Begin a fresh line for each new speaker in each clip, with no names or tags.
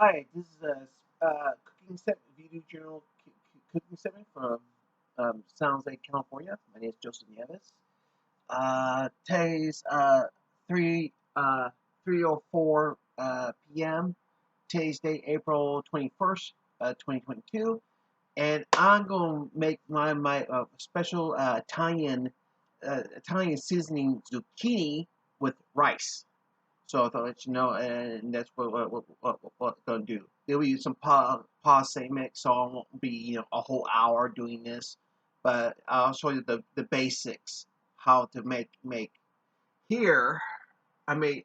Hi, this is a cooking set video journal cooking segment from Sounds Lake, California. My name is Joseph Nieves. Today's 3 3:04 p.m. Today's date April 21st, 2022, and I'm going to make my special Italian seasoning zucchini with rice. So I thought I'd let you know, and that's what I'm gonna do. There'll be some pause segments, so I won't be a whole hour doing this, but I'll show you the basics how to make. Here I made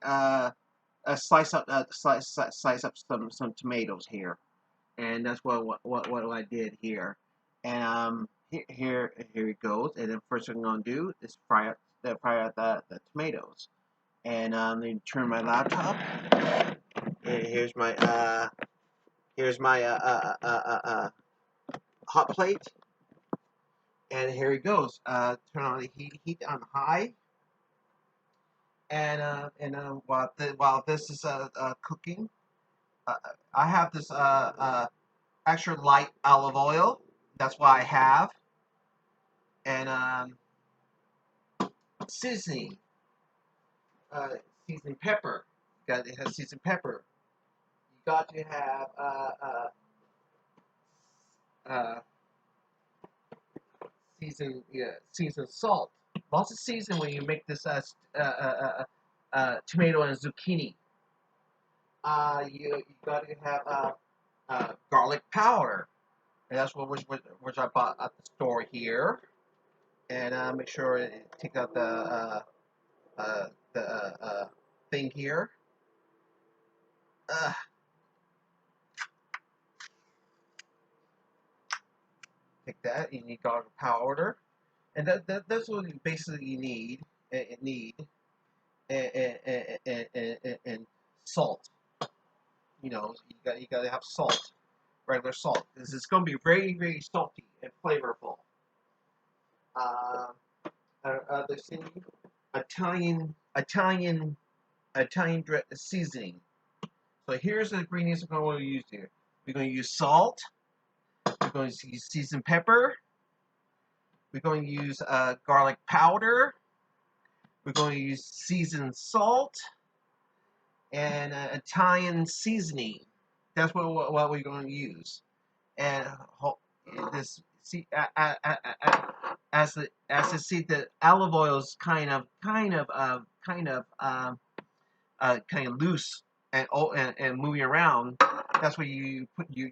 slice up some tomatoes here, and that's what I did here. And here it goes. And then first thing I'm gonna do is fry out the tomatoes. And then turn my laptop. And here's my hot plate. And here it goes. Turn on the heat on high. And while this is cooking, uh, I have this extra light olive oil. That's why I have. And seasoning, uh, seasoned pepper. Got it has seasoned pepper. You got to have uh, seasoned salt. Lots of season when you make this tomato and zucchini. You got to have garlic powder, and that's which I bought at the store here. And make sure it take out the thing here. Uh, Take that. You need garlic powder, and that's what you basically need. Need and salt. You gotta have salt, regular salt, because it's gonna be very salty and flavorful. Uh, other thing, Italian seasoning. So here's the ingredients we're going to use here. We're going to use salt. We're going to use seasoned pepper. We're going to use garlic powder. We're going to use seasoned salt and Italian seasoning. That's what we're going to use. And this see as you see the olive oil is kind of loose and moving around. That's where you put your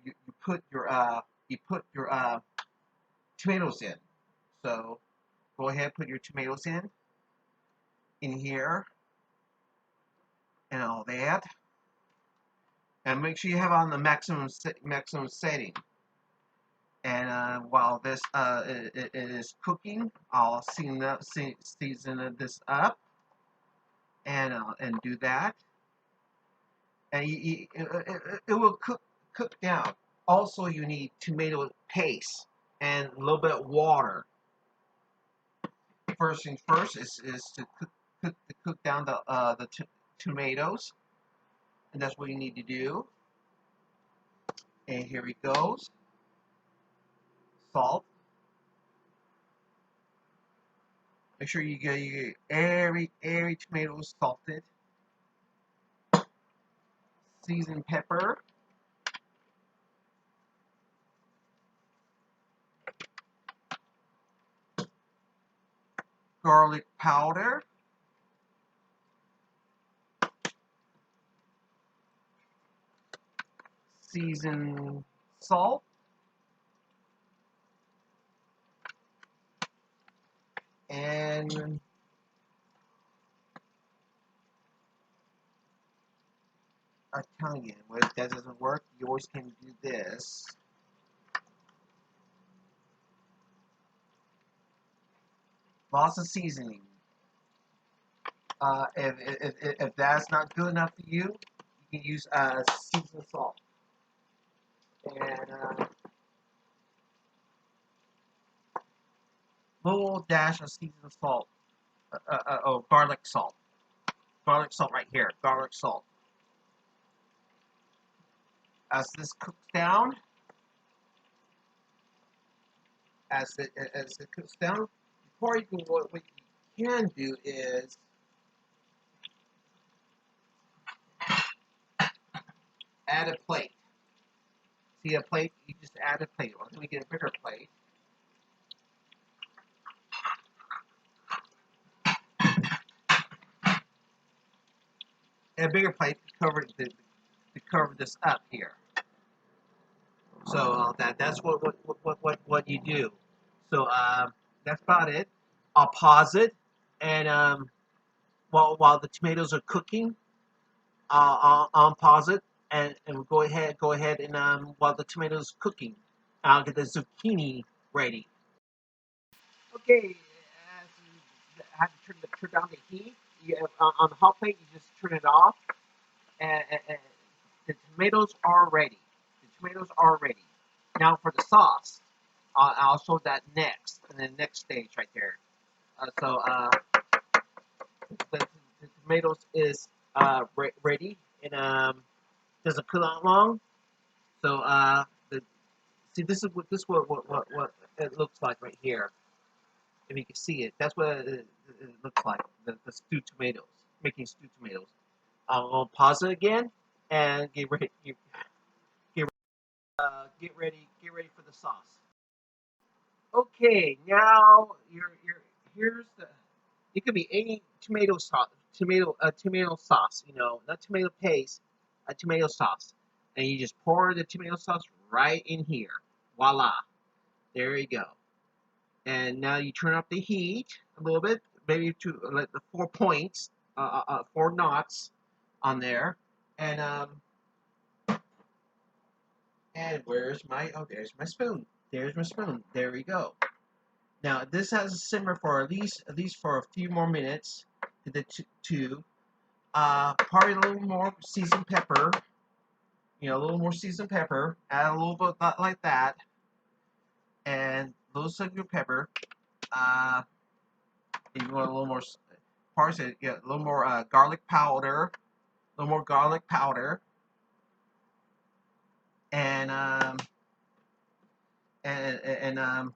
tomatoes in. So go ahead, put your tomatoes in here and all that, and make sure you have on the maximum setting. And while this it is cooking, I'll season this up and do that, and it will cook down. Also, you need tomato paste and a little bit of water. First things first is to cook down the tomatoes, and that's what you need to do. And here it goes. Salt. Make sure you get every tomato salted. Seasoned pepper. Garlic powder. Seasoned salt. And Italian. Well, if that doesn't work, you always can do this. Lots of seasoning. If that's not good enough for you, you can use seasoned salt. And little dash of seasoned salt. Garlic salt. Garlic salt right here. Garlic salt. as this cooks down, as it cooks down, before you can, what you can do is add a plate. See a plate? You just add a plate. Or we get a bigger plate. And a bigger plate to cover this up here. So that's what you do. So that's about it. I'll pause it, and while the tomatoes are cooking, I'll pause it and go ahead and while the tomatoes cooking, I'll get the zucchini ready. Okay, you have to turn down the heat. On the hot plate, you just turn it off, and the tomatoes are ready. The tomatoes are ready. Now for the sauce, I'll show that next, in the next stage right there. The tomatoes is ready, and doesn't cook out long. So see, this is what it looks like right here. If you can see it, that's what it looks like. The stewed tomatoes, making stewed tomatoes. I'll pause it again and get ready for the sauce. Okay, now here's the. It could be any tomato sauce, tomato sauce. Not tomato paste, a tomato sauce, and you just pour the tomato sauce right in here. Voila, there you go. And now you turn up the heat a little bit, maybe to like the 4 points, 4 knots on there, and where's my? Oh, there's my spoon. There's my spoon. There we go. Now this has to simmer for at least for a few more minutes. Probably a little more seasoned pepper. A little more seasoned pepper. Add a little bit like that, and a little seasoned pepper. If you want a little more, parts it, a little more garlic powder. A little more garlic powder, and and and um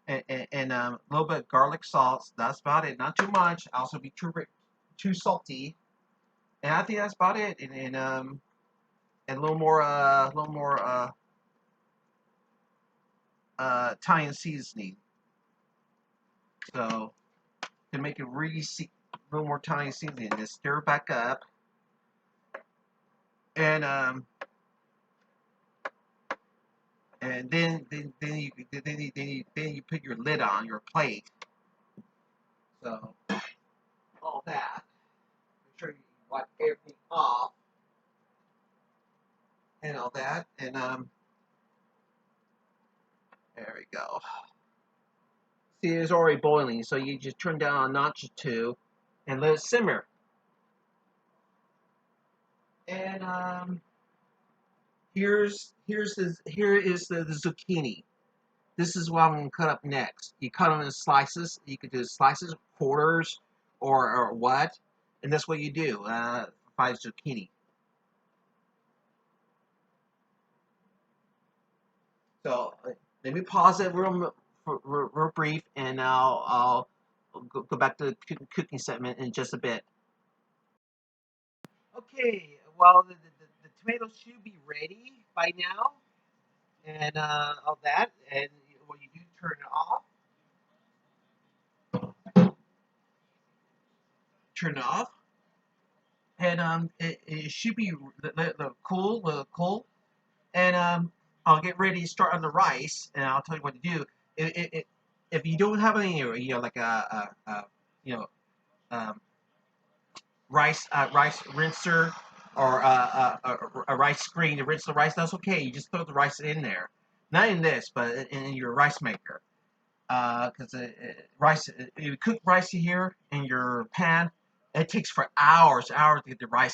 a little bit of garlic salt. That's about it. Not too much. Also be too salty. And I think that's about it. And a little more Italian seasoning. So to make it really a little more Italian seasoning, just stir it back up, and then you put your lid on your plate. So all that. Make sure you wipe everything off and all that, and there we go. See, it's already boiling, so you just turn down a notch or two and let it simmer. And here is the zucchini. This is what I'm going to cut up next. You cut them in slices. You could do slices, quarters, or what, and that's what you do. 5 zucchini. So let me pause it real brief, and I'll go back to the cooking segment in just a bit. Okay, well the tomatoes should be ready by now, and all that. And what you do, turn it off. Turn it off, and it should be cool, and I'll get ready to start on the rice, and I'll tell you what to do. If you don't have any, like you know, um, rice rinser, or a rice screen to rinse the rice, that's okay. You just throw the rice in there, not in this, but in your rice maker. Because rice, you cook rice here in your pan, it takes for hours to get the rice